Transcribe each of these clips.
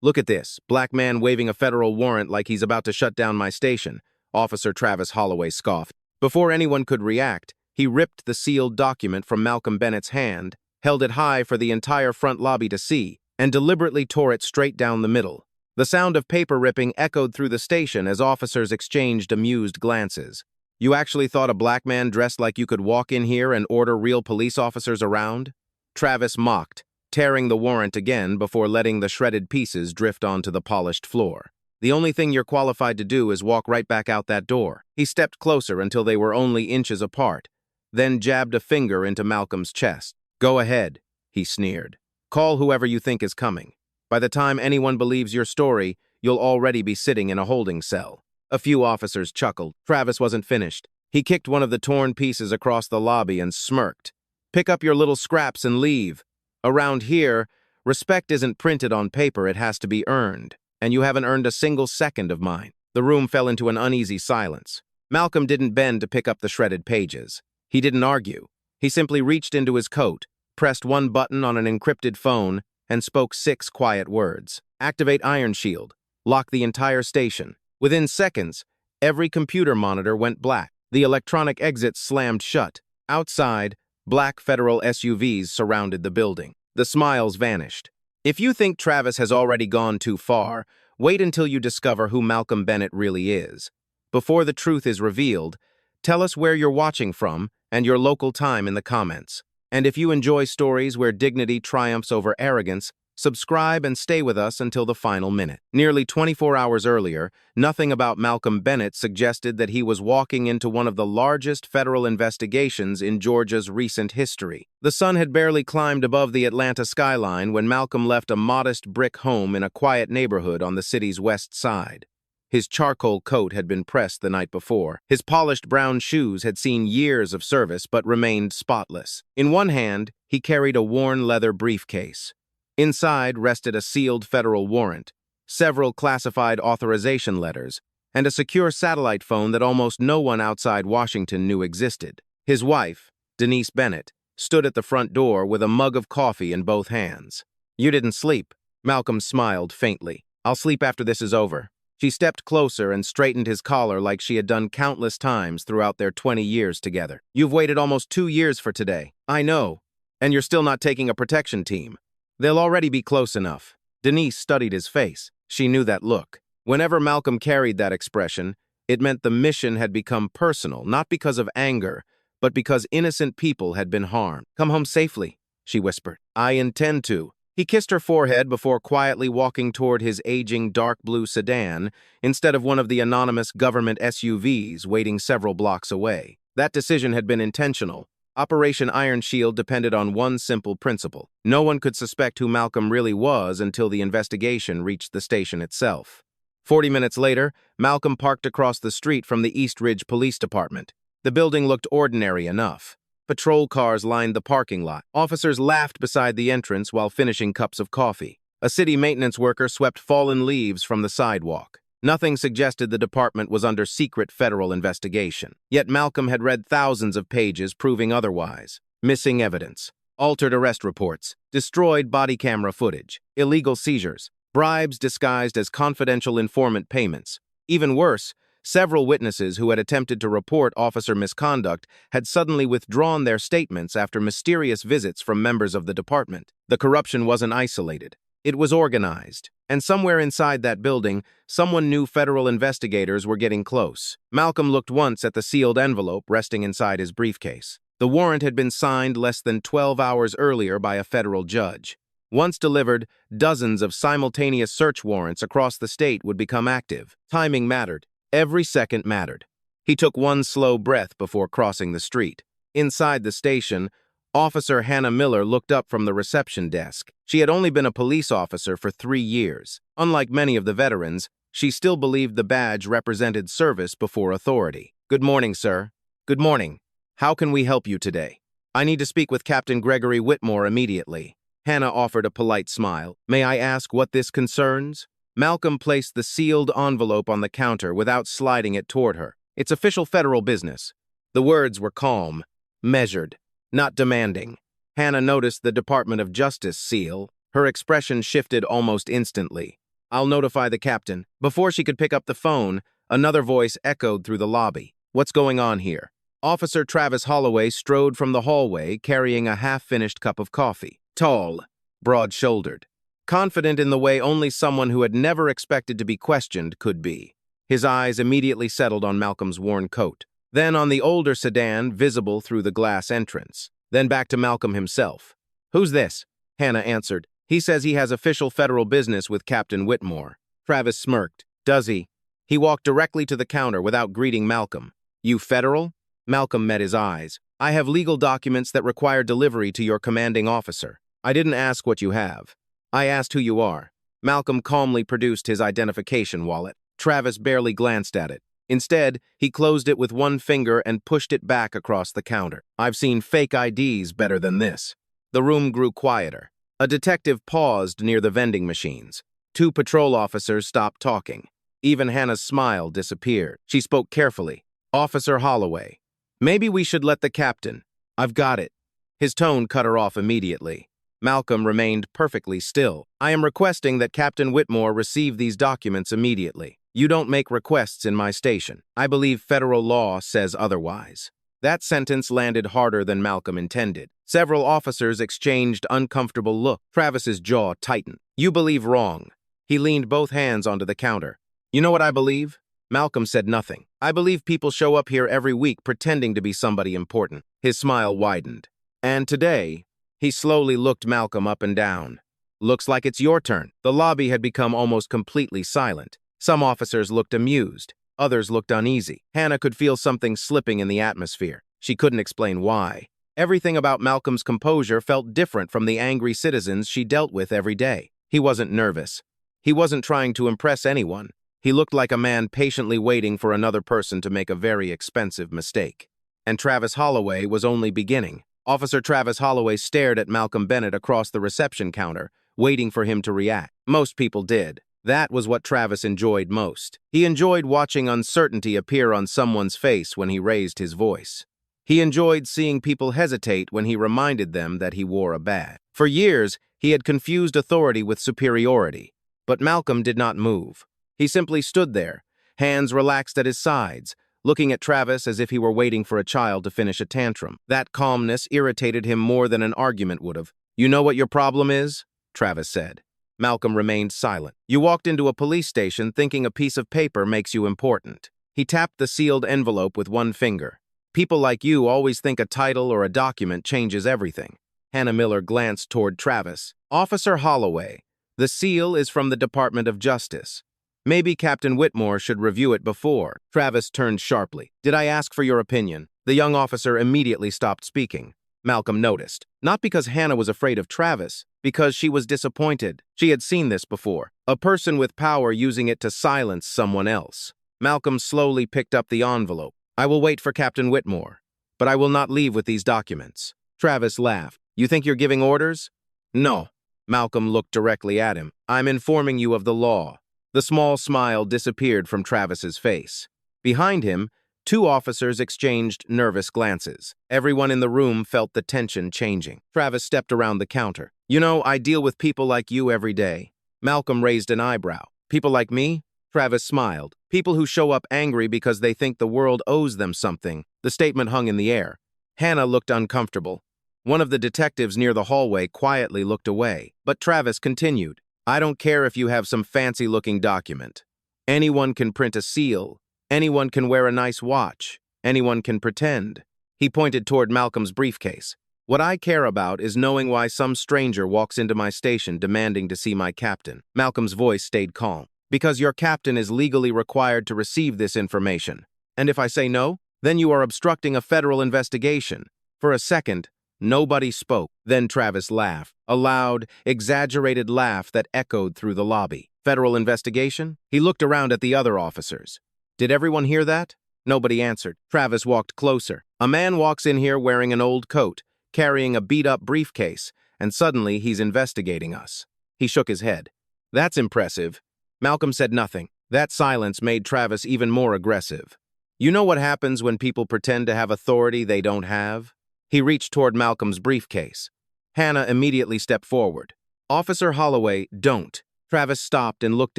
Look at this. Black man waving a federal warrant like he's about to shut down my station, Officer Travis Holloway scoffed. Before anyone could react, he ripped the sealed document from Malcolm Bennett's hand, held it high for the entire front lobby to see, and deliberately tore it straight down the middle. The sound of paper ripping echoed through the station as officers exchanged amused glances. You actually thought a black man dressed like you could walk in here and order real police officers around? Travis mocked, tearing the warrant again before letting the shredded pieces drift onto the polished floor. The only thing you're qualified to do is walk right back out that door. He stepped closer until they were only inches apart, then jabbed a finger into Malcolm's chest. Go ahead, he sneered. Call whoever you think is coming. By the time anyone believes your story, you'll already be sitting in a holding cell. A few officers chuckled. Travis wasn't finished. He kicked one of the torn pieces across the lobby and smirked. Pick up your little scraps and leave. Around here, respect isn't printed on paper, it has to be earned. And you haven't earned a single second of mine. The room fell into an uneasy silence. Malcolm didn't bend to pick up the shredded pages. He didn't argue. He simply reached into his coat, pressed one button on an encrypted phone, and spoke 6 quiet words. Activate Iron Shield. Lock the entire station. Within seconds, every computer monitor went black. The electronic exits slammed shut. Outside, black federal SUVs surrounded the building. The smiles vanished. If you think Travis has already gone too far, wait until you discover who Malcolm Bennett really is. Before the truth is revealed, tell us where you're watching from and your local time in the comments. And if you enjoy stories where dignity triumphs over arrogance, subscribe and stay with us until the final minute. Nearly 24 hours earlier, nothing about Malcolm Bennett suggested that he was walking into one of the largest federal investigations in Georgia's recent history. The sun had barely climbed above the Atlanta skyline when Malcolm left a modest brick home in a quiet neighborhood on the city's west side. His charcoal coat had been pressed the night before. His polished brown shoes had seen years of service but remained spotless. In one hand, he carried a worn leather briefcase. Inside rested a sealed federal warrant, several classified authorization letters, and a secure satellite phone that almost no one outside Washington knew existed. His wife, Denise Bennett, stood at the front door with a mug of coffee in both hands. You didn't sleep. Malcolm smiled faintly. I'll sleep after this is over. She stepped closer and straightened his collar like she had done countless times throughout their 20 years together. You've waited almost 2 years for today. I know. And you're still not taking a protection team. They'll already be close enough. Denise studied his face. She knew that look. Whenever Malcolm carried that expression, it meant the mission had become personal, not because of anger, but because innocent people had been harmed. Come home safely, she whispered. I intend to. He kissed her forehead before quietly walking toward his aging dark blue sedan instead of one of the anonymous government SUVs waiting several blocks away. That decision had been intentional. Operation Iron Shield depended on one simple principle. No one could suspect who Malcolm really was until the investigation reached the station itself. 40 minutes later, Malcolm parked across the street from the East Ridge Police Department. The building looked ordinary enough. Patrol cars lined the parking lot. Officers laughed beside the entrance while finishing cups of coffee. A city maintenance worker swept fallen leaves from the sidewalk. Nothing suggested the department was under secret federal investigation. Yet Malcolm had read thousands of pages proving otherwise. Missing evidence, altered arrest reports, destroyed body camera footage, illegal seizures, bribes disguised as confidential informant payments. Even worse, several witnesses who had attempted to report officer misconduct had suddenly withdrawn their statements after mysterious visits from members of the department. The corruption wasn't isolated. It was organized, and somewhere inside that building, someone knew federal investigators were getting close. Malcolm looked once at the sealed envelope resting inside his briefcase. The warrant had been signed less than 12 hours earlier by a federal judge. Once delivered, dozens of simultaneous search warrants across the state would become active. Timing mattered. Every second mattered. He took one slow breath before crossing the street. Inside the station, Officer Hannah Miller looked up from the reception desk. She had only been a police officer for 3 years. Unlike many of the veterans, she still believed the badge represented service before authority. Good morning, sir. Good morning. How can we help you today? I need to speak with Captain Gregory Whitmore immediately. Hannah offered a polite smile. May I ask what this concerns? Malcolm placed the sealed envelope on the counter without sliding it toward her. It's official federal business. The words were calm, measured, not demanding. Hannah noticed the Department of Justice seal. Her expression shifted almost instantly. I'll notify the captain. Before she could pick up the phone, another voice echoed through the lobby. What's going on here? Officer Travis Holloway strode from the hallway carrying a half-finished cup of coffee. Tall, broad-shouldered, confident in the way only someone who had never expected to be questioned could be. His eyes immediately settled on Malcolm's worn coat, then on the older sedan visible through the glass entrance, then back to Malcolm himself. Who's this? Hannah answered. He says he has official federal business with Captain Whitmore. Travis smirked. Does he? He walked directly to the counter without greeting Malcolm. You federal? Malcolm met his eyes. I have legal documents that require delivery to your commanding officer. I didn't ask what you have. I asked who you are. Malcolm calmly produced his identification wallet. Travis barely glanced at it. Instead, he closed it with one finger and pushed it back across the counter. I've seen fake IDs better than this. The room grew quieter. A detective paused near the vending machines. Two patrol officers stopped talking. Even Hannah's smile disappeared. She spoke carefully. Officer Holloway. Maybe we should let the captain. I've got it. His tone cut her off immediately. Malcolm remained perfectly still. I am requesting that Captain Whitmore receive these documents immediately. You don't make requests in my station. I believe federal law says otherwise. That sentence landed harder than Malcolm intended. Several officers exchanged uncomfortable looks. Travis's jaw tightened. You believe wrong. He leaned both hands onto the counter. You know what I believe? Malcolm said nothing. I believe people show up here every week pretending to be somebody important. His smile widened. And today, he slowly looked Malcolm up and down. Looks like it's your turn. The lobby had become almost completely silent. Some officers looked amused. Others looked uneasy. Hannah could feel something slipping in the atmosphere. She couldn't explain why. Everything about Malcolm's composure felt different from the angry citizens she dealt with every day. He wasn't nervous. He wasn't trying to impress anyone. He looked like a man patiently waiting for another person to make a very expensive mistake. And Travis Holloway was only beginning. Officer Travis Holloway stared at Malcolm Bennett across the reception counter, waiting for him to react. Most people did. That was what Travis enjoyed most. He enjoyed watching uncertainty appear on someone's face when he raised his voice. He enjoyed seeing people hesitate when he reminded them that he wore a badge. For years, he had confused authority with superiority. But Malcolm did not move. He simply stood there, hands relaxed at his sides, looking at Travis as if he were waiting for a child to finish a tantrum. That calmness irritated him more than an argument would have. You know what your problem is? Travis said. Malcolm remained silent. You walked into a police station thinking a piece of paper makes you important. He tapped the sealed envelope with one finger. People like you always think a title or a document changes everything. Hannah Miller glanced toward Travis. Officer Holloway, the seal is from the Department of Justice. Maybe Captain Whitmore should review it before. Travis turned sharply. Did I ask for your opinion? The young officer immediately stopped speaking. Malcolm noticed. Not because Hannah was afraid of Travis, because she was disappointed. She had seen this before. A person with power using it to silence someone else. Malcolm slowly picked up the envelope. I will wait for Captain Whitmore, but I will not leave with these documents. Travis laughed. You think you're giving orders? No. Malcolm looked directly at him. I'm informing you of the law. The small smile disappeared from Travis's face. Behind him, two officers exchanged nervous glances. Everyone in the room felt the tension changing. Travis stepped around the counter. You know, I deal with people like you every day. Malcolm raised an eyebrow. People like me? Travis smiled. People who show up angry because they think the world owes them something. The statement hung in the air. Hannah looked uncomfortable. One of the detectives near the hallway quietly looked away. But Travis continued. I don't care if you have some fancy-looking document. Anyone can print a seal. Anyone can wear a nice watch. Anyone can pretend. He pointed toward Malcolm's briefcase. What I care about is knowing why some stranger walks into my station demanding to see my captain. Malcolm's voice stayed calm. Because your captain is legally required to receive this information. And if I say no, then you are obstructing a federal investigation. For a second, nobody spoke. Then Travis laughed, a loud, exaggerated laugh that echoed through the lobby. Federal investigation? He looked around at the other officers. Did everyone hear that? Nobody answered. Travis walked closer. A man walks in here wearing an old coat, carrying a beat-up briefcase, and suddenly he's investigating us. He shook his head. That's impressive. Malcolm said nothing. That silence made Travis even more aggressive. You know what happens when people pretend to have authority they don't have? He reached toward Malcolm's briefcase. Hannah immediately stepped forward. Officer Holloway, don't. Travis stopped and looked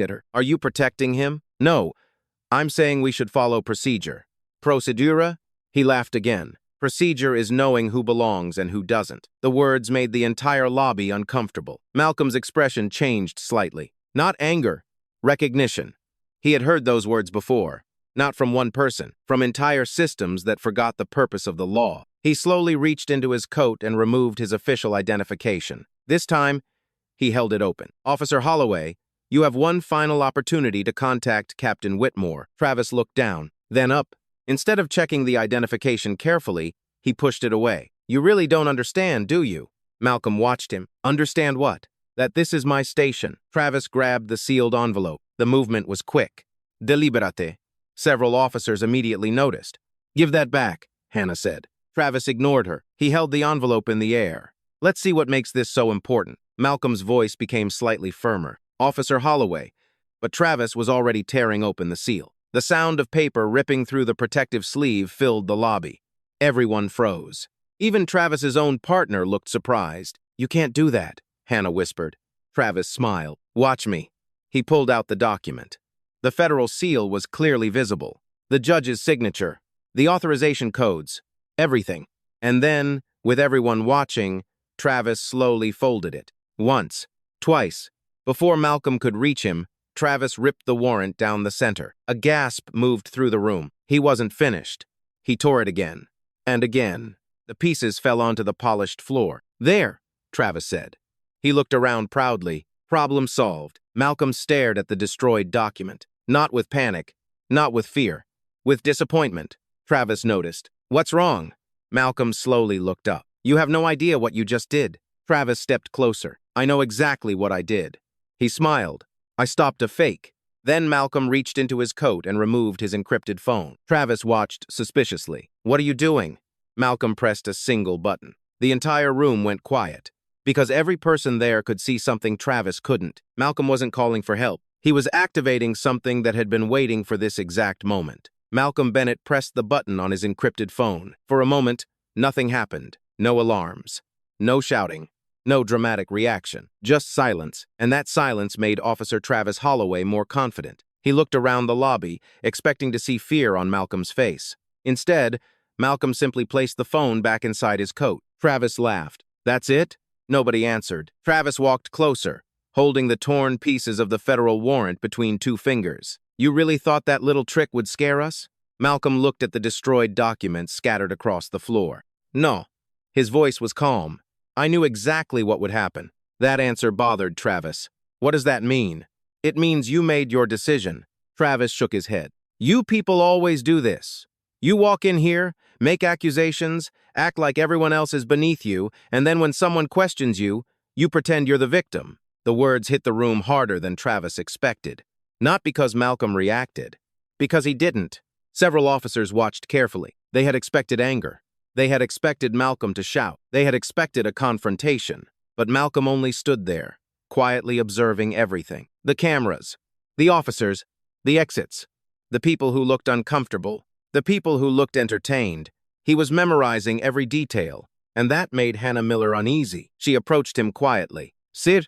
at her. Are you protecting him? No, I'm saying we should follow procedure. Procedura? He laughed again. Procedure is knowing who belongs and who doesn't. The words made the entire lobby uncomfortable. Malcolm's expression changed slightly. Not anger, recognition. He had heard those words before. Not from one person, from entire systems that forgot the purpose of the law. He slowly reached into his coat and removed his official identification. This time, he held it open. Officer Holloway, you have one final opportunity to contact Captain Whitmore. Travis looked down, then up. Instead of checking the identification carefully, he pushed it away. You really don't understand, do you? Malcolm watched him. Understand what? That this is my station. Travis grabbed the sealed envelope. The movement was quick. Deliberate. Several officers immediately noticed. Give that back, Hannah said. Travis ignored her. He held the envelope in the air. Let's see what makes this so important. Malcolm's voice became slightly firmer. Officer Holloway. But Travis was already tearing open the seal. The sound of paper ripping through the protective sleeve filled the lobby. Everyone froze. Even Travis's own partner looked surprised. You can't do that, Hannah whispered. Travis smiled. Watch me. He pulled out the document. The federal seal was clearly visible. The judge's signature, the authorization codes, everything. And then, with everyone watching, Travis slowly folded it. Once, twice. Before Malcolm could reach him, Travis ripped the warrant down the center. A gasp moved through the room. He wasn't finished. He tore it again. And again. The pieces fell onto the polished floor. There, Travis said. He looked around proudly. Problem solved. Malcolm stared at the destroyed document. Not with panic. Not with fear. With disappointment. Travis noticed. What's wrong? Malcolm slowly looked up. You have no idea what you just did. Travis stepped closer. I know exactly what I did. He smiled. I stopped a fake. Then Malcolm reached into his coat and removed his encrypted phone. Travis watched suspiciously. What are you doing? Malcolm pressed a single button. The entire room went quiet. Because every person there could see something Travis couldn't. Malcolm wasn't calling for help. He was activating something that had been waiting for this exact moment. Malcolm Bennett pressed the button on his encrypted phone. For a moment, nothing happened. No alarms. No shouting. No dramatic reaction. Just silence, and that silence made Officer Travis Holloway more confident. He looked around the lobby, expecting to see fear on Malcolm's face. Instead, Malcolm simply placed the phone back inside his coat. Travis laughed. That's it? Nobody answered. Travis walked closer, holding the torn pieces of the federal warrant between two fingers. You really thought that little trick would scare us? Malcolm looked at the destroyed documents scattered across the floor. No. His voice was calm. I knew exactly what would happen. That answer bothered Travis. What does that mean? It means you made your decision. Travis shook his head. You people always do this. You walk in here, make accusations, act like everyone else is beneath you, and then when someone questions you, you pretend you're the victim. The words hit the room harder than Travis expected. Not because Malcolm reacted. Because he didn't. Several officers watched carefully. They had expected anger. They had expected Malcolm to shout. They had expected a confrontation. But Malcolm only stood there, quietly observing everything. The cameras, the officers, the exits, the people who looked uncomfortable, the people who looked entertained. He was memorizing every detail, and that made Hannah Miller uneasy. She approached him quietly. Sir?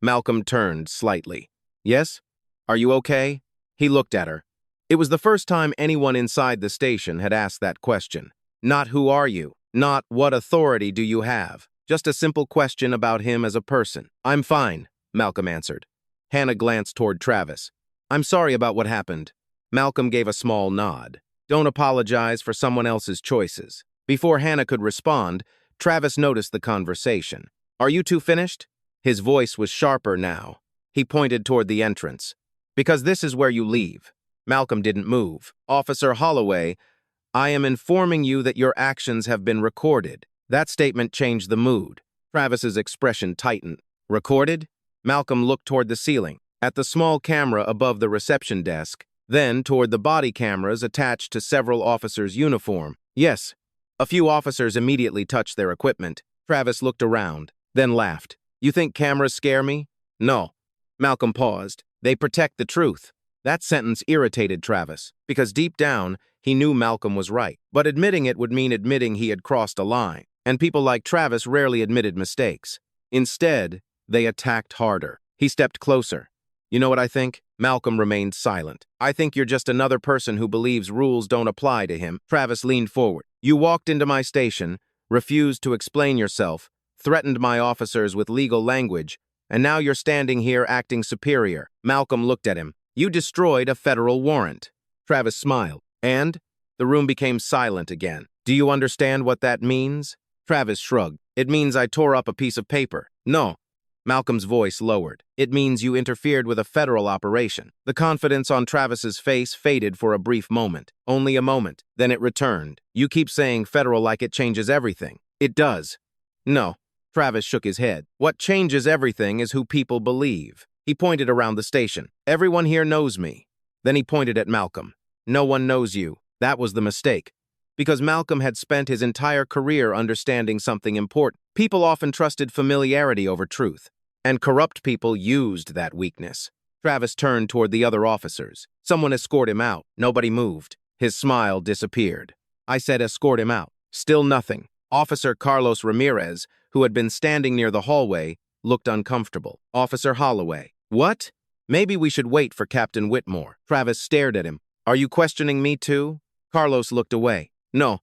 Malcolm turned slightly. Yes? Are you okay? He looked at her. It was the first time anyone inside the station had asked that question. Not who are you? Not what authority do you have? Just a simple question about him as a person. I'm fine, Malcolm answered. Hannah glanced toward Travis. I'm sorry about what happened. Malcolm gave a small nod. Don't apologize for someone else's choices. Before Hannah could respond, Travis noticed the conversation. Are you two finished? His voice was sharper now. He pointed toward the entrance. Because this is where you leave. Malcolm didn't move. Officer Holloway, I am informing you that your actions have been recorded. That statement changed the mood. Travis's expression tightened. Recorded? Malcolm looked toward the ceiling, at the small camera above the reception desk, then toward the body cameras attached to several officers' uniform. Yes. A few officers immediately touched their equipment. Travis looked around, then laughed. You think cameras scare me? No. Malcolm paused. They protect the truth. That sentence irritated Travis, because deep down, he knew Malcolm was right. But admitting it would mean admitting he had crossed a line, and people like Travis rarely admitted mistakes. Instead, they attacked harder. He stepped closer. You know what I think? Malcolm remained silent. I think you're just another person who believes rules don't apply to him. Travis leaned forward. You walked into my station, refused to explain yourself, threatened my officers with legal language, and now you're standing here acting superior. Malcolm looked at him. You destroyed a federal warrant. Travis smiled. And? The room became silent again. Do you understand what that means? Travis shrugged. It means I tore up a piece of paper. No. Malcolm's voice lowered. It means you interfered with a federal operation. The confidence on Travis's face faded for a brief moment. Only a moment. Then it returned. You keep saying federal like it changes everything. It does. No. Travis shook his head. What changes everything is who people believe. He pointed around the station. Everyone here knows me. Then he pointed at Malcolm. No one knows you. That was the mistake. Because Malcolm had spent his entire career understanding something important. People often trusted familiarity over truth, and corrupt people used that weakness. Travis turned toward the other officers. Someone escorted him out. Nobody moved. His smile disappeared. I said escort him out. Still nothing. Officer Carlos Ramirez, who had been standing near the hallway, looked uncomfortable. Officer Holloway. What? Maybe we should wait for Captain Whitmore. Travis stared at him. Are you questioning me too? Carlos looked away. No.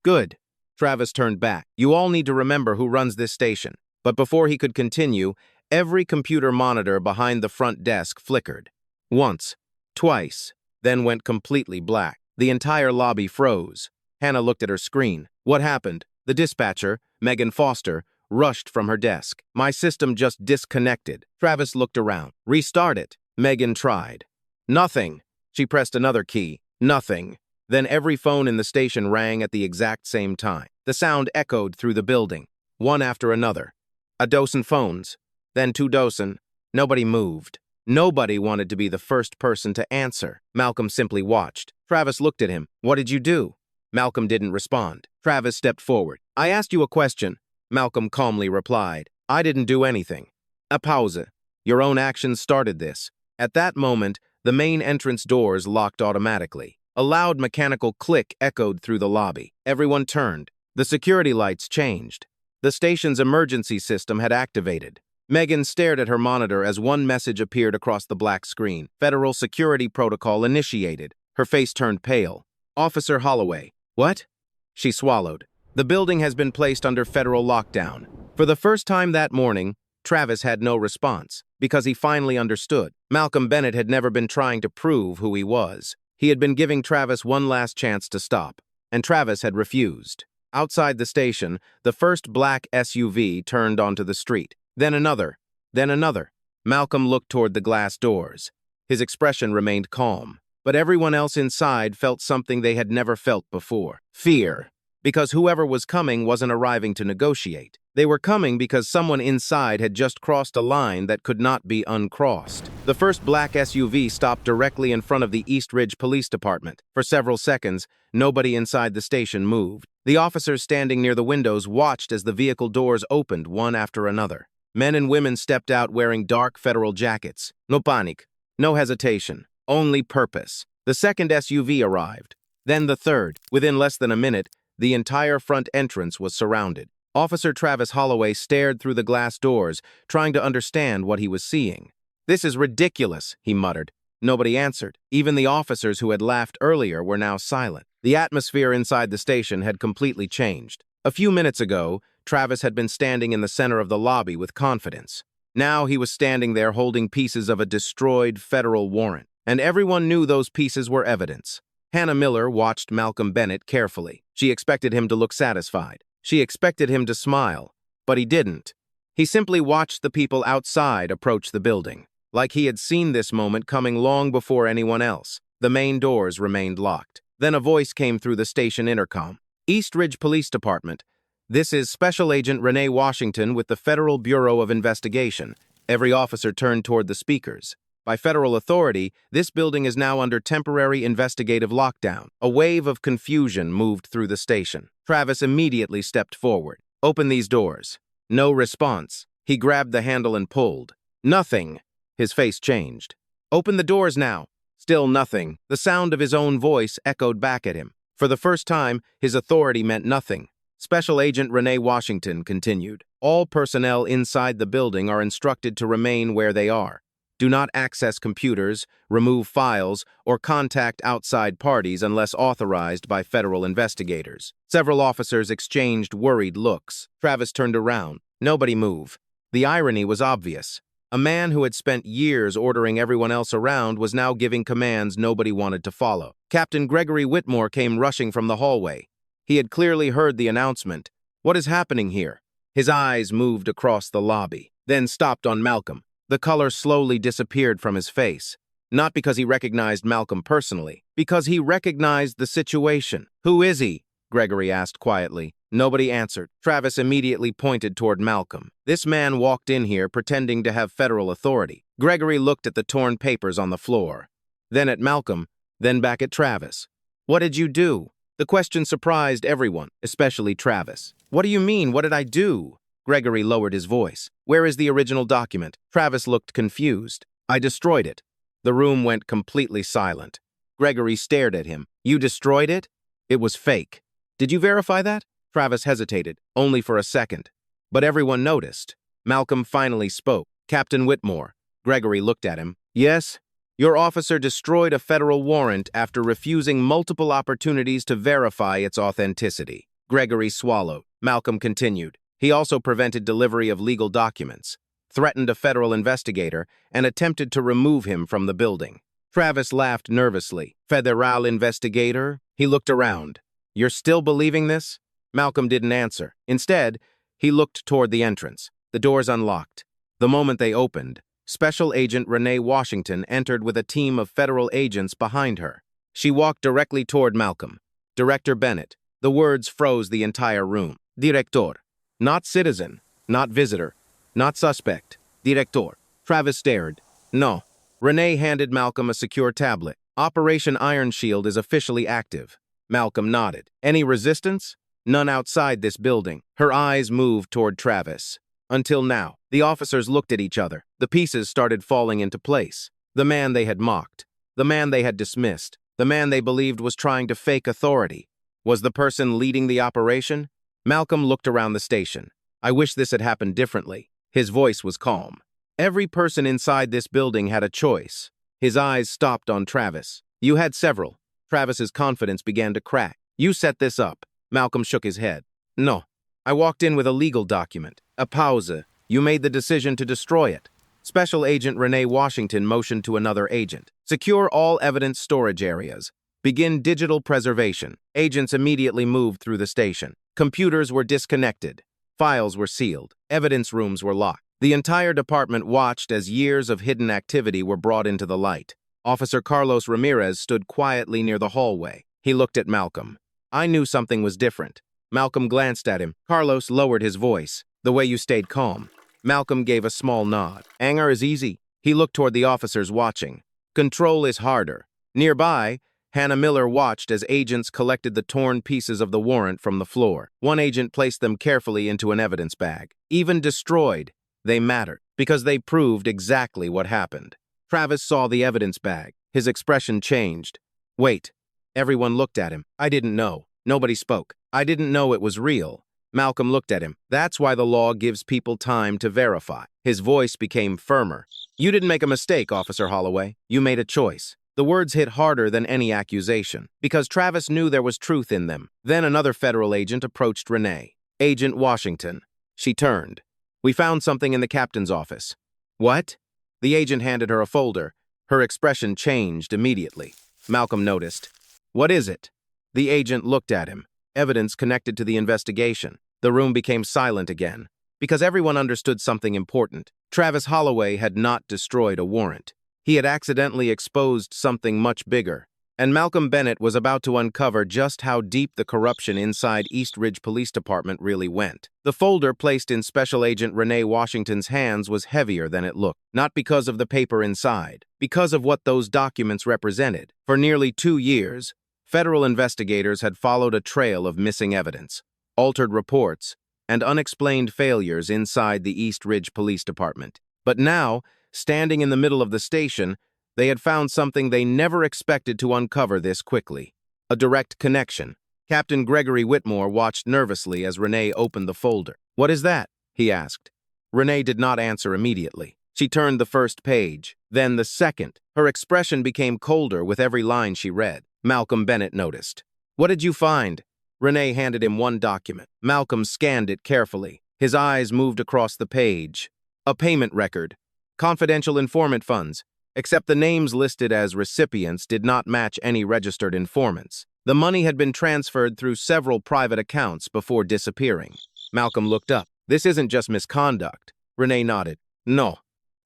Good. Travis turned back. You all need to remember who runs this station. But before he could continue, every computer monitor behind the front desk flickered. Once. Twice. Then went completely black. The entire lobby froze. Hannah looked at her screen. What happened? The dispatcher, Megan Foster, rushed from her desk. My system just disconnected. Travis looked around. Restart it. Megan tried. Nothing. She pressed another key. Nothing. Then every phone in the station rang at the exact same time. The sound echoed through the building, one after another. A dozen phones, then 2 dozen. Nobody moved. Nobody wanted to be the first person to answer. Malcolm simply watched. Travis looked at him. What did you do? Malcolm didn't respond. Travis stepped forward. I asked you a question. Malcolm calmly replied. I didn't do anything. A pause. Your own actions started this. At that moment, the main entrance doors locked automatically. A loud mechanical click echoed through the lobby. Everyone turned. The security lights changed. The station's emergency system had activated. Megan stared at her monitor as one message appeared across the black screen. Federal security protocol initiated. Her face turned pale. Officer Holloway. What? She swallowed. The building has been placed under federal lockdown. For the first time that morning, Travis had no response, because he finally understood. Malcolm Bennett had never been trying to prove who he was. He had been giving Travis one last chance to stop, and Travis had refused. Outside the station, the first black SUV turned onto the street. Then another. Then another. Malcolm looked toward the glass doors. His expression remained calm, but everyone else inside felt something they had never felt before. Fear. Because whoever was coming wasn't arriving to negotiate. They were coming because someone inside had just crossed a line that could not be uncrossed. The first black SUV stopped directly in front of the East Ridge Police Department. For several seconds, nobody inside the station moved. The officers standing near the windows watched as the vehicle doors opened one after another. Men and women stepped out wearing dark federal jackets. No panic, no hesitation, only purpose. The second SUV arrived. Then the third. Within less than a minute, the entire front entrance was surrounded. Officer Travis Holloway stared through the glass doors, trying to understand what he was seeing. This is ridiculous, he muttered. Nobody answered. Even the officers who had laughed earlier were now silent. The atmosphere inside the station had completely changed. A few minutes ago, Travis had been standing in the center of the lobby with confidence. Now he was standing there holding pieces of a destroyed federal warrant, and everyone knew those pieces were evidence. Hannah Miller watched Malcolm Bennett carefully. She expected him to look satisfied. She expected him to smile, but he didn't. He simply watched the people outside approach the building, like he had seen this moment coming long before anyone else. The main doors remained locked. Then a voice came through the station intercom. East Ridge Police Department. This is Special Agent Renee Washington with the Federal Bureau of Investigation. Every officer turned toward the speakers. By federal authority, this building is now under temporary investigative lockdown. A wave of confusion moved through the station. Travis immediately stepped forward. Open these doors. No response. He grabbed the handle and pulled. Nothing. His face changed. Open the doors now. Still nothing. The sound of his own voice echoed back at him. For the first time, his authority meant nothing. Special Agent Renee Washington continued. All personnel inside the building are instructed to remain where they are. Do not access computers, remove files, or contact outside parties unless authorized by federal investigators. Several officers exchanged worried looks. Travis turned around. Nobody move. The irony was obvious. A man who had spent years ordering everyone else around was now giving commands nobody wanted to follow. Captain Gregory Whitmore came rushing from the hallway. He had clearly heard the announcement. What is happening here? His eyes moved across the lobby, then stopped on Malcolm. The color slowly disappeared from his face. Not because he recognized Malcolm personally, because he recognized the situation. Who is he? Gregory asked quietly. Nobody answered. Travis immediately pointed toward Malcolm. This man walked in here pretending to have federal authority. Gregory looked at the torn papers on the floor, then at Malcolm, then back at Travis. What did you do? The question surprised everyone, especially Travis. What do you mean? What did I do? Gregory lowered his voice. Where is the original document? Travis looked confused. I destroyed it. The room went completely silent. Gregory stared at him. You destroyed it? It was fake. Did you verify that? Travis hesitated, only for a second. But everyone noticed. Malcolm finally spoke. Captain Whitmore. Gregory looked at him. Yes, your officer destroyed a federal warrant after refusing multiple opportunities to verify its authenticity. Gregory swallowed. Malcolm continued. He also prevented delivery of legal documents, threatened a federal investigator, and attempted to remove him from the building. Travis laughed nervously. Federal investigator? He looked around. You're still believing this? Malcolm didn't answer. Instead, he looked toward the entrance. The doors unlocked. The moment they opened, Special Agent Renee Washington entered with a team of federal agents behind her. She walked directly toward Malcolm. Director Bennett. The words froze the entire room. Director. Not citizen, not visitor, not suspect. Director. Travis stared. No. Renee handed Malcolm a secure tablet. Operation Iron Shield is officially active. Malcolm nodded. Any resistance? None outside this building. Her eyes moved toward Travis. Until now, the officers looked at each other. The pieces started falling into place. The man they had mocked. The man they had dismissed. The man they believed was trying to fake authority. Was the person leading the operation? Malcolm looked around the station. I wish this had happened differently. His voice was calm. Every person inside this building had a choice. His eyes stopped on Travis. You had several. Travis's confidence began to crack. You set this up. Malcolm shook his head. No. I walked in with a legal document. A pause. You made the decision to destroy it. Special Agent Renee Washington motioned to another agent. Secure all evidence storage areas. Begin digital preservation. Agents immediately moved through the station. Computers were disconnected. Files were sealed. Evidence rooms were locked. The entire department watched as years of hidden activity were brought into the light. Officer Carlos Ramirez stood quietly near the hallway. He looked at Malcolm. I knew something was different. Malcolm glanced at him. Carlos lowered his voice. The way you stayed calm. Malcolm gave a small nod. Anger is easy. He looked toward the officers watching. Control is harder. Nearby, Hannah Miller watched as agents collected the torn pieces of the warrant from the floor. One agent placed them carefully into an evidence bag. Even destroyed, they mattered, because they proved exactly what happened. Travis saw the evidence bag. His expression changed. Wait. Everyone looked at him. I didn't know. Nobody spoke. I didn't know it was real. Malcolm looked at him. That's why the law gives people time to verify. His voice became firmer. You didn't make a mistake, Officer Holloway. You made a choice. The words hit harder than any accusation, because Travis knew there was truth in them. Then another federal agent approached Renee. Agent Washington. She turned. We found something in the captain's office. What? The agent handed her a folder. Her expression changed immediately. Malcolm noticed. What is it? The agent looked at him. Evidence connected to the investigation. The room became silent again, because everyone understood something important. Travis Holloway had not destroyed a warrant. He had accidentally exposed something much bigger, and Malcolm Bennett was about to uncover just how deep the corruption inside East Ridge Police Department really went. The folder placed in Special Agent Renee Washington's hands was heavier than it looked, not because of the paper inside, because of what those documents represented. For nearly 2 years, federal investigators had followed a trail of missing evidence, altered reports, and unexplained failures inside the East Ridge Police Department. But now, standing in the middle of the station, they had found something they never expected to uncover this quickly. A direct connection. Captain Gregory Whitmore watched nervously as Renee opened the folder. What is that? He asked. Renee did not answer immediately. She turned the first page, then the second. Her expression became colder with every line she read. Malcolm Bennett noticed. "What did you find?" Renee handed him one document. Malcolm scanned it carefully. His eyes moved across the page. A payment record. Confidential informant funds, except the names listed as recipients did not match any registered informants. The money had been transferred through several private accounts before disappearing. Malcolm looked up. "This isn't just misconduct." Renee nodded. "No."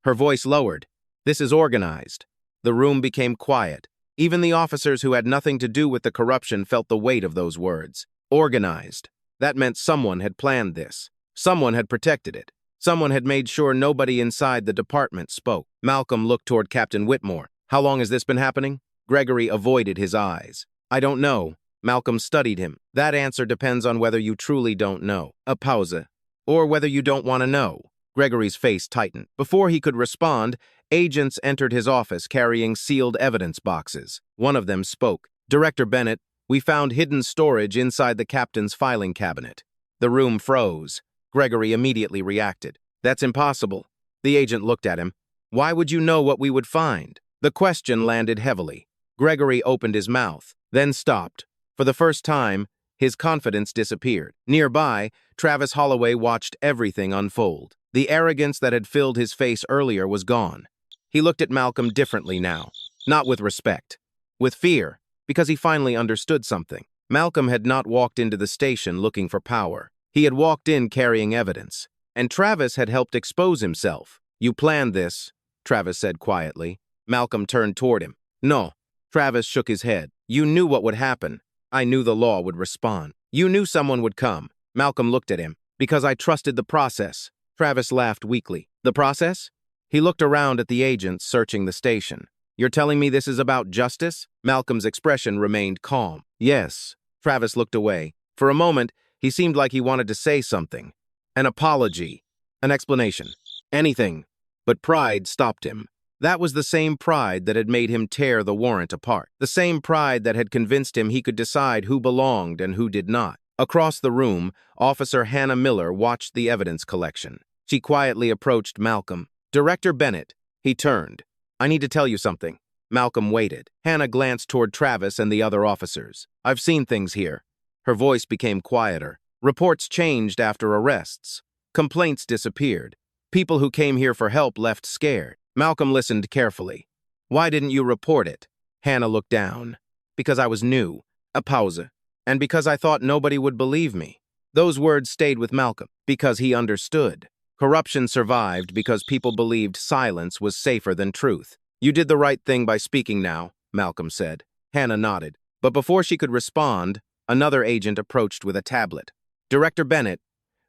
Her voice lowered. "This is organized." The room became quiet. Even the officers who had nothing to do with the corruption felt the weight of those words. Organized. That meant someone had planned this. Someone had protected it. Someone had made sure nobody inside the department spoke. Malcolm looked toward Captain Whitmore. "How long has this been happening?" Gregory avoided his eyes. "I don't know." Malcolm studied him. "That answer depends on whether you truly don't know." A pause. "Or whether you don't want to know." Gregory's face tightened. Before he could respond, agents entered his office carrying sealed evidence boxes. One of them spoke. "Director Bennett, we found hidden storage inside the captain's filing cabinet." The room froze. Gregory immediately reacted. "That's impossible." The agent looked at him. "Why would you know what we would find?" The question landed heavily. Gregory opened his mouth, then stopped. For the first time, his confidence disappeared. Nearby, Travis Holloway watched everything unfold. The arrogance that had filled his face earlier was gone. He looked at Malcolm differently now, not with respect, with fear, because he finally understood something. Malcolm had not walked into the station looking for power. He had walked in carrying evidence, and Travis had helped expose himself. "You planned this," Travis said quietly. Malcolm turned toward him. "No." Travis shook his head. "You knew what would happen. I knew the law would respond. You knew someone would come." Malcolm looked at him. "Because I trusted the process." Travis laughed weakly. "The process?" He looked around at the agents searching the station. "You're telling me this is about justice?" Malcolm's expression remained calm. "Yes." Travis looked away. For a moment, he seemed like he wanted to say something. An apology. An explanation. Anything. But pride stopped him. That was the same pride that had made him tear the warrant apart. The same pride that had convinced him he could decide who belonged and who did not. Across the room, Officer Hannah Miller watched the evidence collection. She quietly approached Malcolm. "Director Bennett." He turned. "I need to tell you something." Malcolm waited. Hannah glanced toward Travis and the other officers. "I've seen things here." Her voice became quieter. "Reports changed after arrests. Complaints disappeared. People who came here for help left scared." Malcolm listened carefully. "Why didn't you report it?" Hannah looked down. "Because I was new." A pause. "And because I thought nobody would believe me." Those words stayed with Malcolm, because he understood. Corruption survived because people believed silence was safer than truth. "You did the right thing by speaking now," Malcolm said. Hannah nodded. But before she could respond, another agent approached with a tablet. "Director Bennett,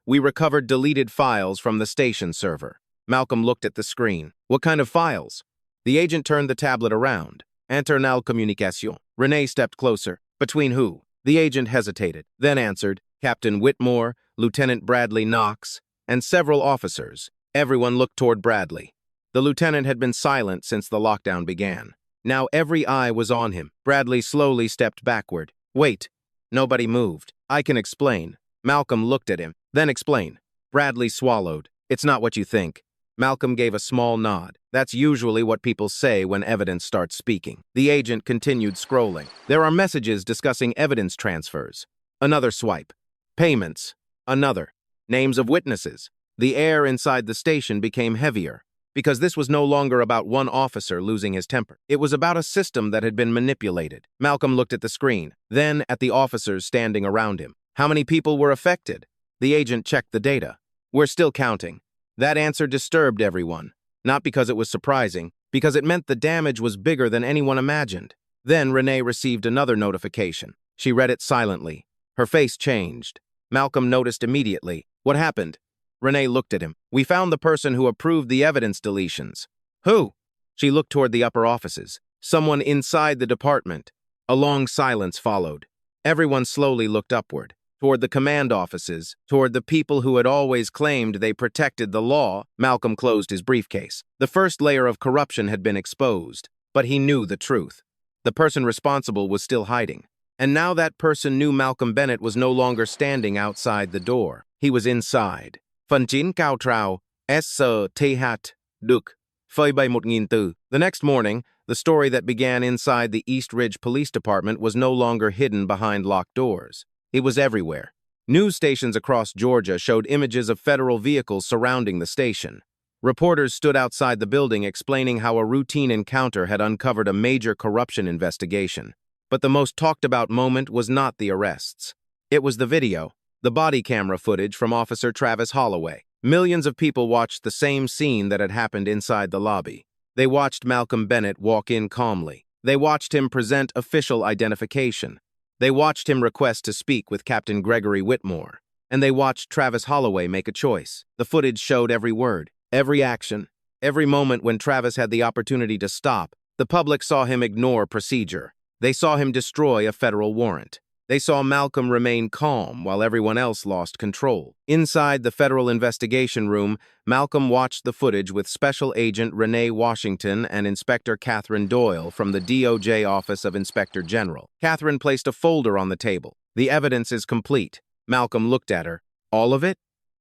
we recovered deleted files from the station server." Malcolm looked at the screen. "What kind of files?" The agent turned the tablet around. "Internal communication." Renee stepped closer. "Between who?" The agent hesitated, then answered, "Captain Whitmore, Lieutenant Bradley Knox, and several officers." Everyone looked toward Bradley. The lieutenant had been silent since the lockdown began. Now every eye was on him. Bradley slowly stepped backward. "Wait." Nobody moved. "I can explain." Malcolm looked at him. "Then explain." Bradley swallowed. "It's not what you think." Malcolm gave a small nod. That's usually what people say when evidence starts speaking. The agent continued scrolling. "There are messages discussing evidence transfers." Another swipe. "Payments." Another. "Names of witnesses." The air inside the station became heavier, because this was no longer about one officer losing his temper. It was about a system that had been manipulated. Malcolm looked at the screen, then at the officers standing around him. "How many people were affected?" The agent checked the data. "We're still counting." That answer disturbed everyone, not because it was surprising, because it meant the damage was bigger than anyone imagined. Then Renee received another notification. She read it silently. Her face changed. Malcolm noticed immediately. "What happened?" Renee looked at him. "We found the person who approved the evidence deletions." "Who?" She looked toward the upper offices. "Someone inside the department." A long silence followed. Everyone slowly looked upward, toward the command offices, toward the people who had always claimed they protected the law. Malcolm closed his briefcase. The first layer of corruption had been exposed, but he knew the truth. The person responsible was still hiding. And now that person knew Malcolm Bennett was no longer standing outside the door. He was inside. "Phần chín cao trào, S. T. Hat." Được. Phơi bày 1.000 từ. The next morning, the story that began inside the East Ridge Police Department was no longer hidden behind locked doors. It was everywhere. News stations across Georgia showed images of federal vehicles surrounding the station. Reporters stood outside the building explaining how a routine encounter had uncovered a major corruption investigation. But the most talked-about moment was not the arrests. It was the video, the body camera footage from Officer Travis Holloway. Millions of people watched the same scene that had happened inside the lobby. They watched Malcolm Bennett walk in calmly. They watched him present official identification. They watched him request to speak with Captain Gregory Whitmore. And they watched Travis Holloway make a choice. The footage showed every word, every action, every moment when Travis had the opportunity to stop. The public saw him ignore procedure. They saw him destroy a federal warrant. They saw Malcolm remain calm while everyone else lost control. Inside the federal investigation room, Malcolm watched the footage with Special Agent Renee Washington and Inspector Catherine Doyle from the DOJ Office of Inspector General. Catherine placed a folder on the table. The evidence is complete. Malcolm looked at her. All of it?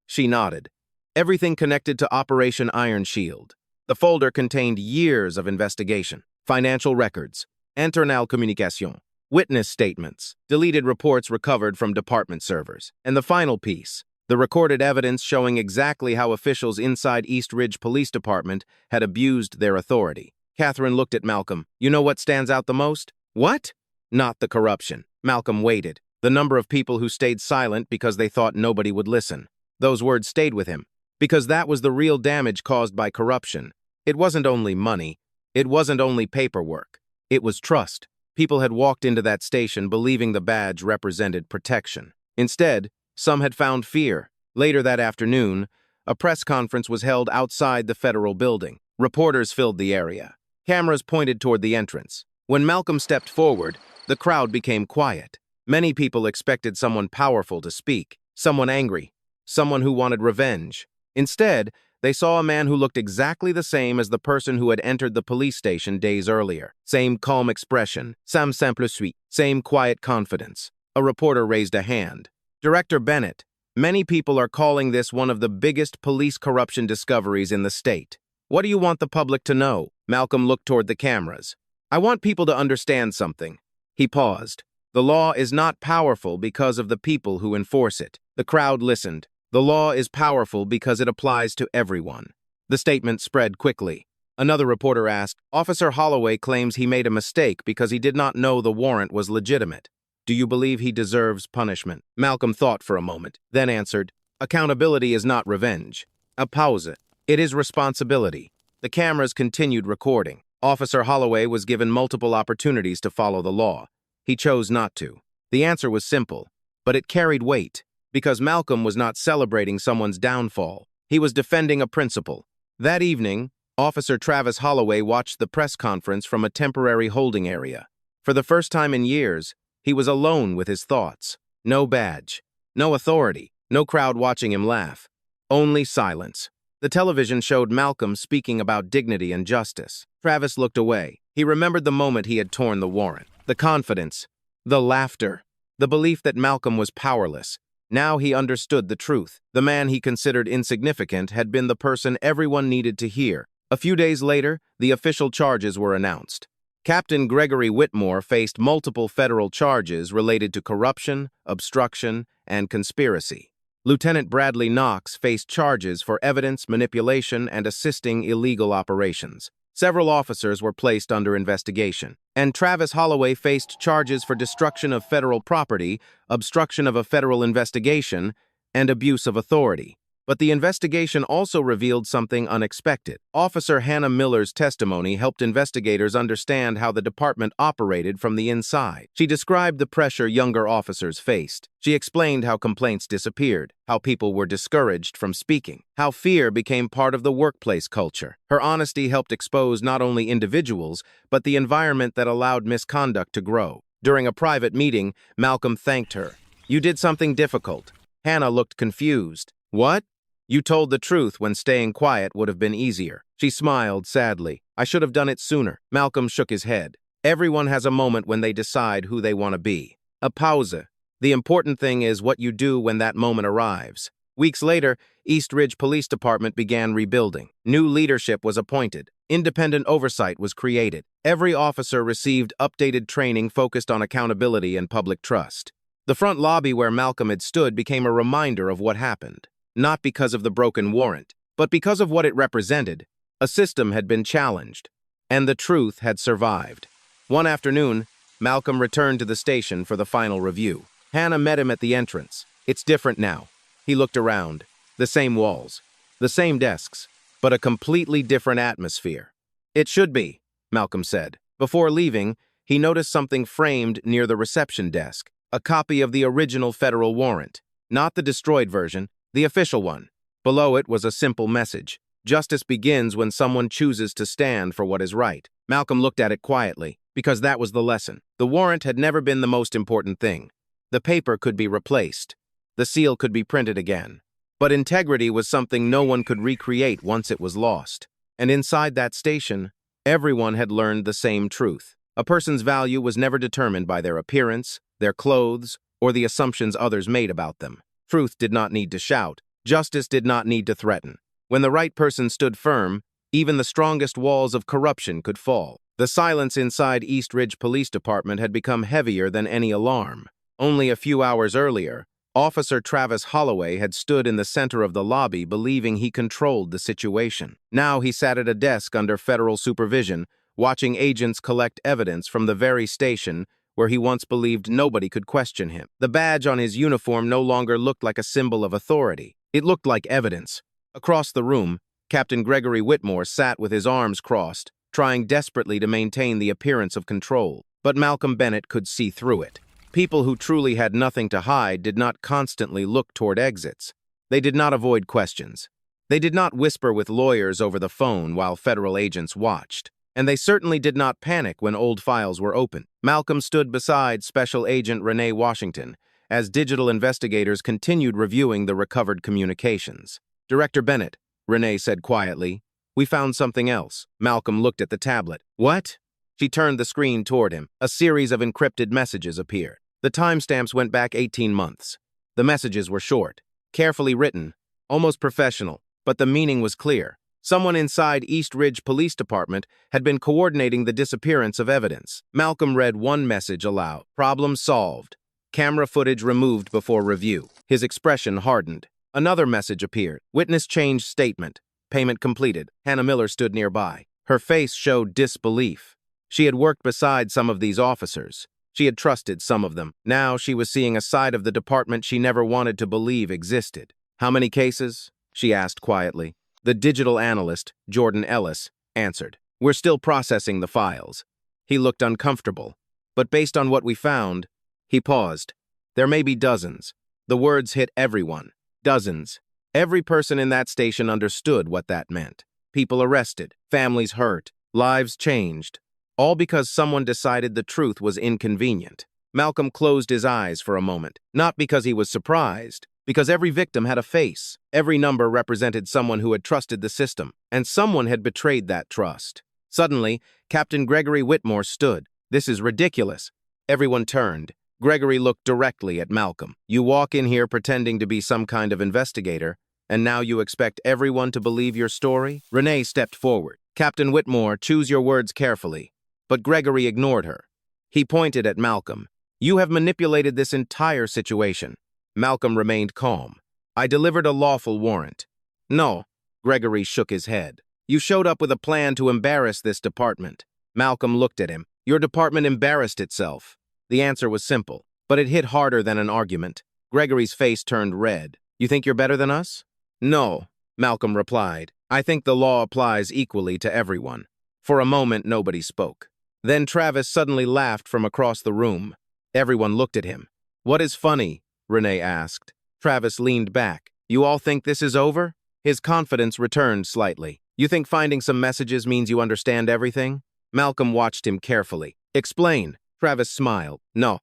She nodded. Everything connected to Operation Iron Shield. The folder contained years of investigation, financial records, internal communication, witness statements, deleted reports recovered from department servers, and the final piece, the recorded evidence showing exactly how officials inside East Ridge Police Department had abused their authority. Catherine looked at Malcolm. You know what stands out the most? What? Not the corruption. Malcolm waited. The number of people who stayed silent because they thought nobody would listen. Those words stayed with him, because that was the real damage caused by corruption. It wasn't only money. It wasn't only paperwork. It was trust. People had walked into that station believing the badge represented protection. Instead, some had found fear. Later that afternoon, a press conference was held outside the federal building. Reporters filled the area. Cameras pointed toward the entrance. When Malcolm stepped forward, the crowd became quiet. Many people expected someone powerful to speak, someone angry, someone who wanted revenge. Instead, they saw a man who looked exactly the same as the person who had entered the police station days earlier. Same calm expression, same simple suite, same quiet confidence. A reporter raised a hand. Director Bennett, many people are calling this one of the biggest police corruption discoveries in the state. What do you want the public to know? Malcolm looked toward the cameras. I want people to understand something. He paused. The law is not powerful because of the people who enforce it. The crowd listened. The law is powerful because it applies to everyone. The statement spread quickly. Another reporter asked, Officer Holloway claims he made a mistake because he did not know the warrant was legitimate. Do you believe he deserves punishment? Malcolm thought for a moment, then answered, accountability is not revenge. A pause. It is responsibility. The cameras continued recording. Officer Holloway was given multiple opportunities to follow the law. He chose not to. The answer was simple, but it carried weight. Because Malcolm was not celebrating someone's downfall. He was defending a principle. That evening, Officer Travis Holloway watched the press conference from a temporary holding area. For the first time in years, he was alone with his thoughts. No badge, no authority, no crowd watching him laugh. Only silence. The television showed Malcolm speaking about dignity and justice. Travis looked away. He remembered the moment he had torn the warrant. The confidence, the laughter, the belief that Malcolm was powerless. Now he understood the truth. The man he considered insignificant had been the person everyone needed to hear. A few days later, the official charges were announced. Captain Gregory Whitmore faced multiple federal charges related to corruption, obstruction, and conspiracy. Lieutenant Bradley Knox faced charges for evidence manipulation and assisting illegal operations. Several officers were placed under investigation, and Travis Holloway faced charges for destruction of federal property, obstruction of a federal investigation, and abuse of authority. But the investigation also revealed something unexpected. Officer Hannah Miller's testimony helped investigators understand how the department operated from the inside. She described the pressure younger officers faced. She explained how complaints disappeared, how people were discouraged from speaking, how fear became part of the workplace culture. Her honesty helped expose not only individuals, but the environment that allowed misconduct to grow. During a private meeting, Malcolm thanked her. "You did something difficult." Hannah looked confused. "What?" "You told the truth when staying quiet would have been easier." She smiled sadly. "I should have done it sooner." Malcolm shook his head. Everyone has a moment when they decide who they want to be. A pause. The important thing is what you do when that moment arrives. Weeks later, East Ridge Police Department began rebuilding. New leadership was appointed. Independent oversight was created. Every officer received updated training focused on accountability and public trust. The front lobby where Malcolm had stood became a reminder of what happened. Not because of the broken warrant, but because of what it represented. A system had been challenged, and the truth had survived. One afternoon, Malcolm returned to the station for the final review. Hannah met him at the entrance. "It's different now." He looked around. The same walls, the same desks, but a completely different atmosphere. "It should be," Malcolm said. Before leaving, he noticed something framed near the reception desk, a copy of the original federal warrant, not the destroyed version, the official one. Below it was a simple message: "Justice begins when someone chooses to stand for what is right." Malcolm looked at it quietly, because that was the lesson. The warrant had never been the most important thing. The paper could be replaced. The seal could be printed again. But integrity was something no one could recreate once it was lost. And inside that station, everyone had learned the same truth. A person's value was never determined by their appearance, their clothes, or the assumptions others made about them. Truth did not need to shout. Justice did not need to threaten. When the right person stood firm, even the strongest walls of corruption could fall. The silence inside East Ridge Police Department had become heavier than any alarm. Only a few hours earlier, Officer Travis Holloway had stood in the center of the lobby believing he controlled the situation. Now he sat at a desk under federal supervision, watching agents collect evidence from the very station where he once believed nobody could question him. The badge on his uniform no longer looked like a symbol of authority. It looked like evidence. Across the room, Captain Gregory Whitmore sat with his arms crossed, trying desperately to maintain the appearance of control. But Malcolm Bennett could see through it. People who truly had nothing to hide did not constantly look toward exits. They did not avoid questions. They did not whisper with lawyers over the phone while federal agents watched. And they certainly did not panic when old files were opened. Malcolm stood beside Special Agent Renee Washington as digital investigators continued reviewing the recovered communications. "Director Bennett," Renee said quietly, "we found something else." Malcolm looked at the tablet. "What?" She turned the screen toward him. A series of encrypted messages appeared. The timestamps went back 18 months. The messages were short, carefully written, almost professional, but the meaning was clear. Someone inside East Ridge Police Department had been coordinating the disappearance of evidence. Malcolm read one message aloud. "Problem solved. Camera footage removed before review." His expression hardened. Another message appeared. "Witness changed statement. Payment completed." Hannah Miller stood nearby. Her face showed disbelief. She had worked beside some of these officers. She had trusted some of them. Now she was seeing a side of the department she never wanted to believe existed. "How many cases?" she asked quietly. The digital analyst, Jordan Ellis, answered. "We're still processing the files." He looked uncomfortable. "But based on what we found," he paused. "There may be dozens." The words hit everyone. Dozens. Every person in that station understood what that meant. People arrested, families hurt, lives changed. All because someone decided the truth was inconvenient. Malcolm closed his eyes for a moment, not because he was surprised, because every victim had a face. Every number represented someone who had trusted the system, and someone had betrayed that trust. Suddenly, Captain Gregory Whitmore stood. "This is ridiculous." Everyone turned. Gregory looked directly at Malcolm. "You walk in here pretending to be some kind of investigator, and now you expect everyone to believe your story?" Renee stepped forward. "Captain Whitmore, choose your words carefully." But Gregory ignored her. He pointed at Malcolm. "You have manipulated this entire situation." Malcolm remained calm. "I delivered a lawful warrant." "No." Gregory shook his head. "You showed up with a plan to embarrass this department." Malcolm looked at him. "Your department embarrassed itself." The answer was simple, but it hit harder than an argument. Gregory's face turned red. "You think you're better than us?" "No," Malcolm replied. "I think the law applies equally to everyone." For a moment, nobody spoke. Then Travis suddenly laughed from across the room. Everyone looked at him. "What is funny?" Renee asked. Travis leaned back. "You all think this is over?" His confidence returned slightly. "You think finding some messages means you understand everything?" Malcolm watched him carefully. "Explain." Travis smiled. "No."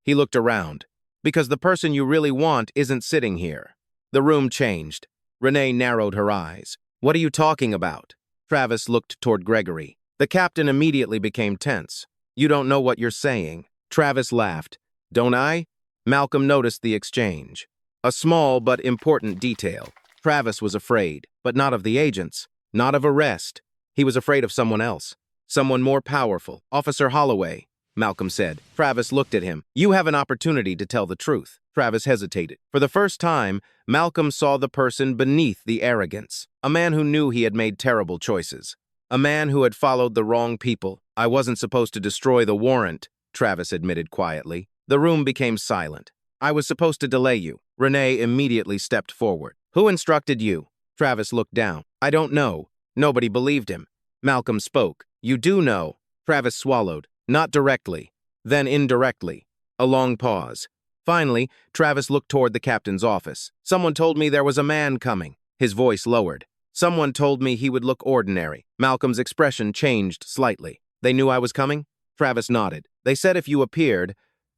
He looked around. "Because the person you really want isn't sitting here." The room changed. Renee narrowed her eyes. "What are you talking about?" Travis looked toward Gregory. The captain immediately became tense. "You don't know what you're saying." Travis laughed. "Don't I?" Malcolm noticed the exchange. A small but important detail. Travis was afraid, but not of the agents, not of arrest. He was afraid of someone else, someone more powerful. Officer Holloway, Malcolm said. Travis looked at him. You have an opportunity to tell the truth. Travis hesitated. For the first time, Malcolm saw the person beneath the arrogance. A man who knew he had made terrible choices. A man who had followed the wrong people. I wasn't supposed to destroy the warrant, Travis admitted quietly. The room became silent. I was supposed to delay you. Renee immediately stepped forward. Who instructed you? Travis looked down. I don't know. Nobody believed him. Malcolm spoke. You do know. Travis swallowed. Not directly. Then indirectly. A long pause. Finally, Travis looked toward the captain's office. Someone told me there was a man coming. His voice lowered. Someone told me he would look ordinary. Malcolm's expression changed slightly. They knew I was coming? Travis nodded. They said if you appeared,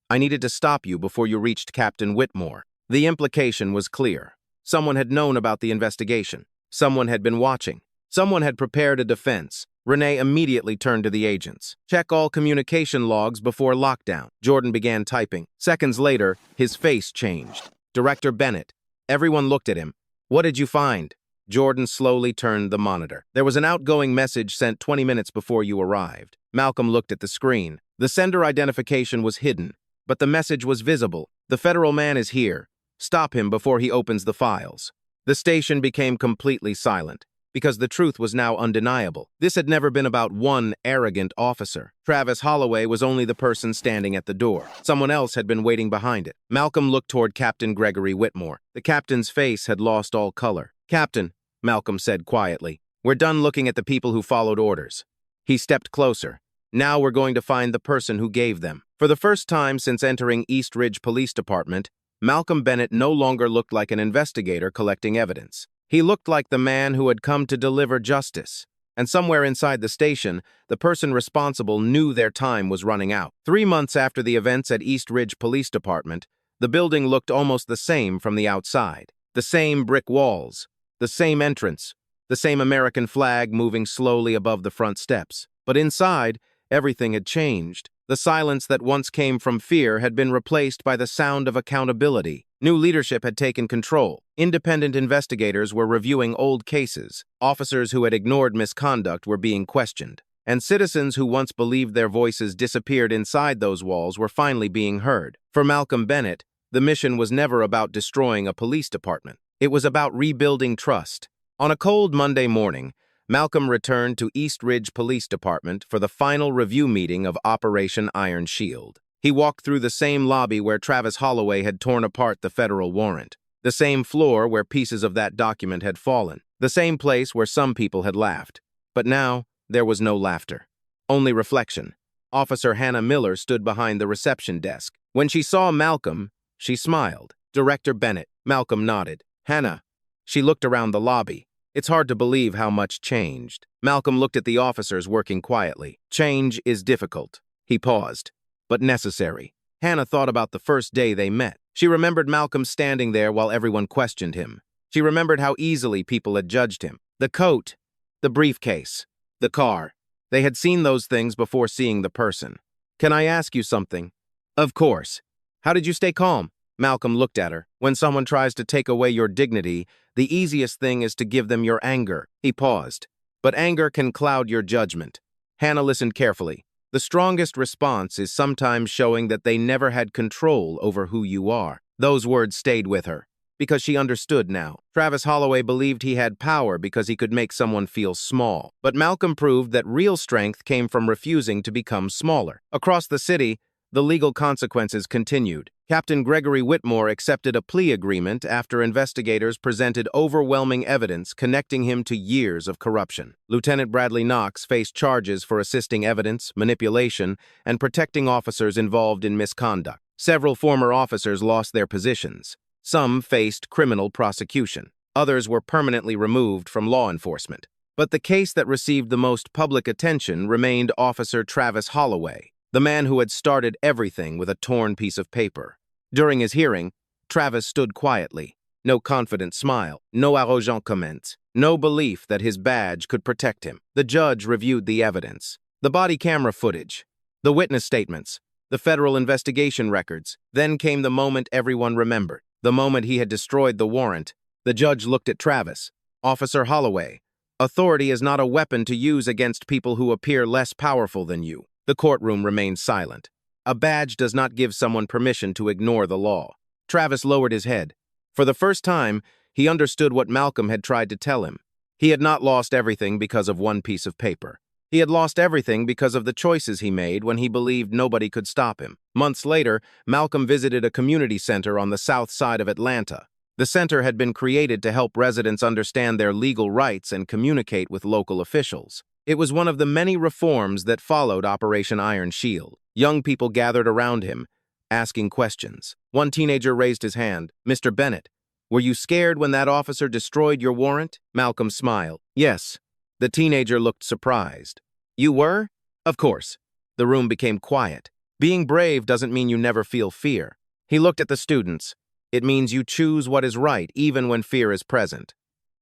I needed to stop you before you reached Captain Whitmore. The implication was clear. Someone had known about the investigation. Someone had been watching. Someone had prepared a defense. Renee immediately turned to the agents. Check all communication logs before lockdown. Jordan began typing. Seconds later, his face changed. Director Bennett. Everyone looked at him. What did you find? Jordan slowly turned the monitor. There was an outgoing message sent 20 minutes before you arrived. Malcolm looked at the screen. The sender identification was hidden, but the message was visible. The federal man is here. Stop him before he opens the files. The station became completely silent, because the truth was now undeniable. This had never been about one arrogant officer. Travis Holloway was only the person standing at the door. Someone else had been waiting behind it. Malcolm looked toward Captain Gregory Whitmore. The captain's face had lost all color. Captain, Malcolm said quietly, we're done looking at the people who followed orders. He stepped closer. Now we're going to find the person who gave them. For the first time since entering East Ridge Police Department, Malcolm Bennett no longer looked like an investigator collecting evidence. He looked like the man who had come to deliver justice. And somewhere inside the station, the person responsible knew their time was running out. 3 months after the events at East Ridge Police Department, the building looked almost the same from the outside. The same brick walls, the same entrance, the same American flag moving slowly above the front steps. But inside, everything had changed. The silence that once came from fear had been replaced by the sound of accountability. New leadership had taken control. Independent investigators were reviewing old cases. Officers who had ignored misconduct were being questioned. And citizens who once believed their voices disappeared inside those walls were finally being heard. For Malcolm Bennett, the mission was never about destroying a police department. It was about rebuilding trust. On a cold Monday morning, Malcolm returned to East Ridge Police Department for the final review meeting of Operation Iron Shield. He walked through the same lobby where Travis Holloway had torn apart the federal warrant, the same floor where pieces of that document had fallen, the same place where some people had laughed. But now, there was no laughter, only reflection. Officer Hannah Miller stood behind the reception desk. When she saw Malcolm, she smiled. Director Bennett. Malcolm nodded. Hannah. She looked around the lobby. It's hard to believe how much changed. Malcolm looked at the officers working quietly. Change is difficult. He paused, but necessary. Hannah thought about the first day they met. She remembered Malcolm standing there while everyone questioned him. She remembered how easily people had judged him. The coat, the briefcase, the car. They had seen those things before seeing the person. Can I ask you something? Of course. How did you stay calm? Malcolm looked at her. When someone tries to take away your dignity, the easiest thing is to give them your anger. He paused. But anger can cloud your judgment. Hannah listened carefully. The strongest response is sometimes showing that they never had control over who you are. Those words stayed with her, because she understood now. Travis Holloway believed he had power because he could make someone feel small. But Malcolm proved that real strength came from refusing to become smaller. Across the city, the legal consequences continued. Captain Gregory Whitmore accepted a plea agreement after investigators presented overwhelming evidence connecting him to years of corruption. Lieutenant Bradley Knox faced charges for assisting evidence, manipulation, and protecting officers involved in misconduct. Several former officers lost their positions. Some faced criminal prosecution. Others were permanently removed from law enforcement. But the case that received the most public attention remained Officer Travis Holloway, the man who had started everything with a torn piece of paper. During his hearing, Travis stood quietly. No confident smile, no arrogant comments, no belief that his badge could protect him. The judge reviewed the evidence. The body camera footage, the witness statements, the federal investigation records. Then came the moment everyone remembered. The moment he had destroyed the warrant, The judge looked at Travis. Officer Holloway, authority is not a weapon to use against people who appear less powerful than you. The courtroom remained silent. A badge does not give someone permission to ignore the law. Travis lowered his head. For the first time, he understood what Malcolm had tried to tell him. He had not lost everything because of one piece of paper. He had lost everything because of the choices he made when he believed nobody could stop him. Months later, Malcolm visited a community center on the south side of Atlanta. The center had been created to help residents understand their legal rights and communicate with local officials. It was one of the many reforms that followed Operation Iron Shield. Young people gathered around him, asking questions. One teenager raised his hand. "Mr. Bennett, were you scared when that officer destroyed your warrant?" Malcolm smiled. "Yes." The teenager looked surprised. "You were?" "Of course." The room became quiet. Being brave doesn't mean you never feel fear. He looked at the students. It means you choose what is right, even when fear is present.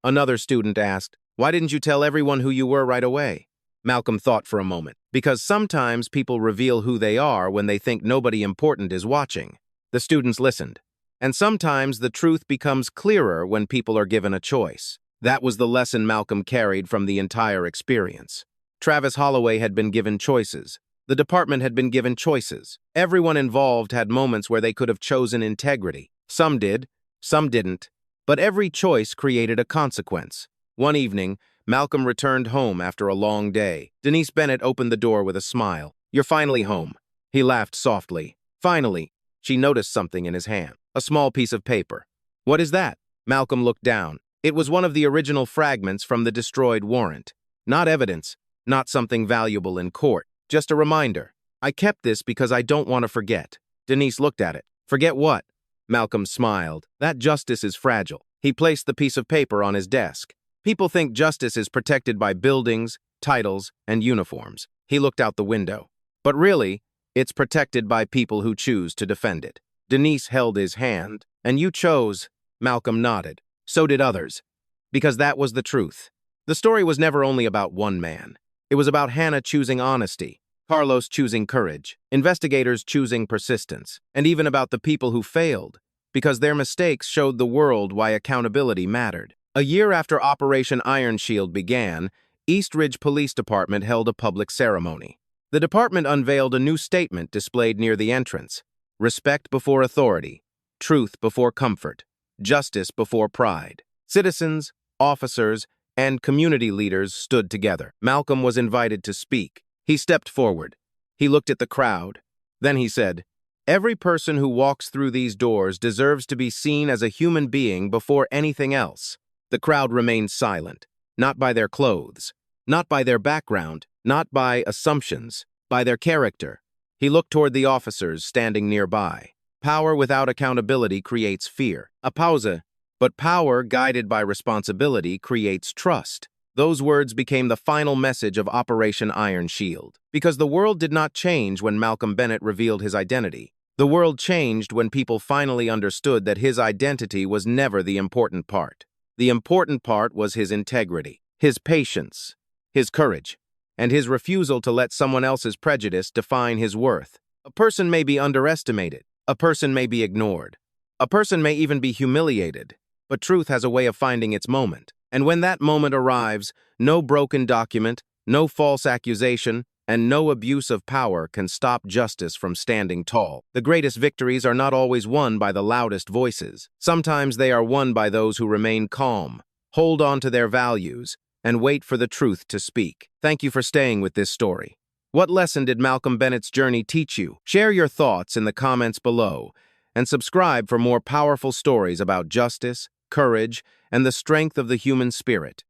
Another student asked, "Why didn't you tell everyone who you were right away?" Malcolm thought for a moment. "Because sometimes people reveal who they are when they think nobody important is watching." The students listened. And sometimes the truth becomes clearer when people are given a choice. That was the lesson Malcolm carried from the entire experience. Travis Holloway had been given choices. The department had been given choices. Everyone involved had moments where they could have chosen integrity. Some did, some didn't. But every choice created a consequence. One evening, Malcolm returned home after a long day. Denise Bennett opened the door with a smile. "You're finally home." He laughed softly. "Finally." She noticed something in his hand. A small piece of paper. "What is that?" Malcolm looked down. It was one of the original fragments from the destroyed warrant. Not evidence, not something valuable in court, just a reminder. "I kept this because I don't want to forget." Denise looked at it. "Forget what?" Malcolm smiled. "That justice is fragile." He placed the piece of paper on his desk. People think justice is protected by buildings, titles, and uniforms. He looked out the window. But really, it's protected by people who choose to defend it. Denise held his hand. "And you chose." Malcolm nodded. "So did others." Because that was the truth. The story was never only about one man. It was about Hannah choosing honesty, Carlos choosing courage, investigators choosing persistence, and even about the people who failed, because their mistakes showed the world why accountability mattered. A year after Operation Iron Shield began, East Ridge Police Department held a public ceremony. The department unveiled a new statement displayed near the entrance: "Respect before authority, truth before comfort, justice before pride." Citizens, officers, and community leaders stood together. Malcolm was invited to speak. He stepped forward. He looked at the crowd. Then he said, "Every person who walks through these doors deserves to be seen as a human being before anything else." The crowd remained silent, not by their clothes, not by their background, not by assumptions, by their character. He looked toward the officers standing nearby. Power without accountability creates fear. A pause. But power, guided by responsibility, creates trust. Those words became the final message of Operation Iron Shield. Because the world did not change when Malcolm Bennett revealed his identity. The world changed when people finally understood that his identity was never the important part. The important part was his integrity, his patience, his courage, and his refusal to let someone else's prejudice define his worth. A person may be underestimated. A person may be ignored. A person may even be humiliated. But truth has a way of finding its moment. And when that moment arrives, no broken document, no false accusation, and no abuse of power can stop justice from standing tall. The greatest victories are not always won by the loudest voices. Sometimes they are won by those who remain calm, hold on to their values, and wait for the truth to speak. Thank you for staying with this story. What lesson did Malcolm Bennett's journey teach you? Share your thoughts in the comments below, and subscribe for more powerful stories about justice, courage, and the strength of the human spirit.